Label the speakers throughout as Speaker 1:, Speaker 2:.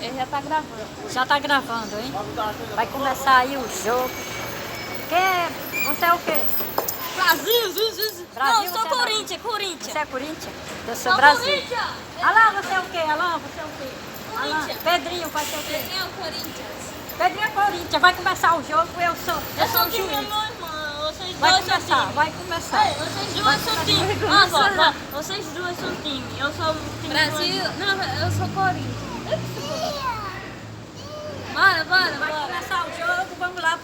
Speaker 1: Ele já tá gravando.
Speaker 2: Já tá gravando, hein? Vai começar aí o jogo. Você é o quê?
Speaker 1: Brasil!
Speaker 2: Brasil,
Speaker 1: Não, eu
Speaker 2: você
Speaker 1: sou
Speaker 2: é
Speaker 1: Corinthians.
Speaker 2: Você é Corinthians? Eu sou
Speaker 1: Sou
Speaker 2: Brasil.
Speaker 1: Corinthians.
Speaker 2: Alain, você é o quê? Alain, você é o quê? Alain,
Speaker 1: Corinthians.
Speaker 2: Pedrinho vai ser o quê?
Speaker 1: Quem é o Corinthians?
Speaker 2: Pedrinho é Corinthians. Vai começar o jogo, eu sou
Speaker 1: Eu
Speaker 2: o
Speaker 1: sou
Speaker 2: juiz.
Speaker 1: meu irmão. Vocês
Speaker 2: Vai
Speaker 1: dois são
Speaker 2: começar,
Speaker 1: time.
Speaker 2: vai começar.
Speaker 1: Ei, vocês duas são time. Ah, vó, vocês duas são time. Eu sou time Brasil. Não, eu sou Corinthians. Bora.
Speaker 2: Vai começar o jogo, vamos lá.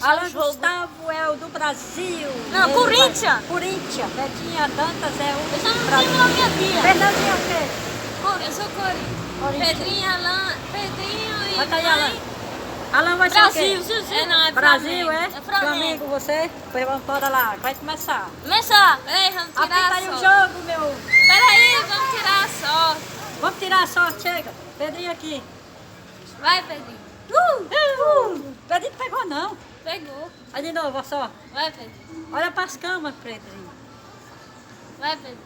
Speaker 2: Alain Gustavo é o do Brasil.
Speaker 1: Não,
Speaker 2: Ele
Speaker 1: Corinthians.
Speaker 2: Corinthians. Betinha Dantas é o
Speaker 1: Eu sou
Speaker 2: do
Speaker 1: no
Speaker 2: Brasil.
Speaker 1: time da minha tia.
Speaker 2: Fernandinho é o quê?
Speaker 1: Eu sou Corinthians. Pedrinho, Alain, Pedrinho e
Speaker 2: Bota aí,
Speaker 1: mãe.
Speaker 2: Alain. Alain vai ser o quê?
Speaker 1: Brasil, não, é
Speaker 2: Brasil,
Speaker 1: Flamengo.
Speaker 2: é?
Speaker 1: É Flamengo.
Speaker 2: você? Pois vamos, bora lá, vai começar.
Speaker 1: Começar. Ei, vamos tirar
Speaker 2: Apita
Speaker 1: a
Speaker 2: aí o
Speaker 1: sorte.
Speaker 2: jogo, meu.
Speaker 1: Peraí, vamos tirar a sorte.
Speaker 2: Vamos tirar a sorte, chega. Pedrinho aqui.
Speaker 1: Vai, Pedrinho.
Speaker 2: Pedrinho pegou não.
Speaker 1: Pegou.
Speaker 2: Aí de novo, ó só.
Speaker 1: Vai, Pedrinho.
Speaker 2: Olha pras camas, Pedrinho.
Speaker 1: Vai, Pedrinho.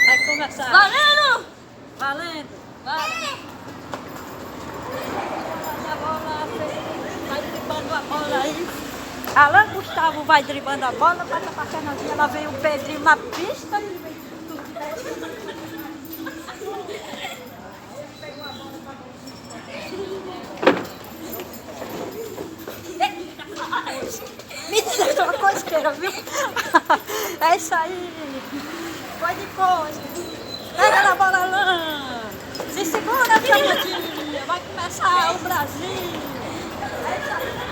Speaker 2: Vai começar.
Speaker 1: Valendo!
Speaker 2: Valendo.
Speaker 1: Bora.
Speaker 2: A bola, vai driblando a bola aí. Alain Gustavo vai driblando a bola, passa pra Fernandinha, lá vem o Pedrinho na pista. Me deu uma cosqueira, viu? É isso aí. Vai de costa. Pega na bola, Alain. Se segura, Fernandinha. Vai começar o Brasil. É isso aí.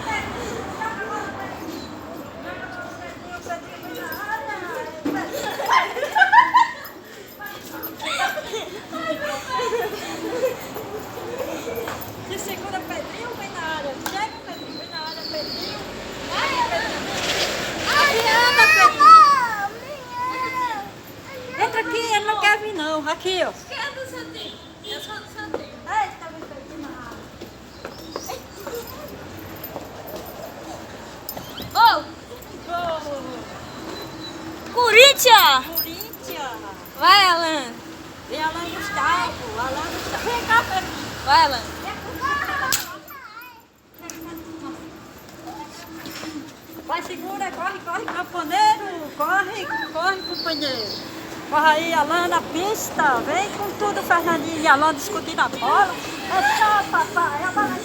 Speaker 2: Se segura, Pedrinho, vem na área. Chega, Pedrinho, vem na área, Pedrinho. Entra aqui, ele não quer vir não. Aqui, ó.
Speaker 1: Quem é do seu time? Eu sou do seu time.
Speaker 2: Eita, meu Pedrinho na área.
Speaker 1: Oh!
Speaker 2: Gol!
Speaker 1: Corinthians!
Speaker 2: Corinthians.
Speaker 1: Vai, Alan.
Speaker 2: Vem Alain Gustavo. Alain Gustavo. Vem cá, Pedrinho.
Speaker 1: Vai, Alan.
Speaker 2: Vai, segura, corre, camponeiro. Corre, companheiro. Corre aí, Alain na pista. Vem com tudo, Fernandinho e Alain discutindo a bola. É só, papai. A bola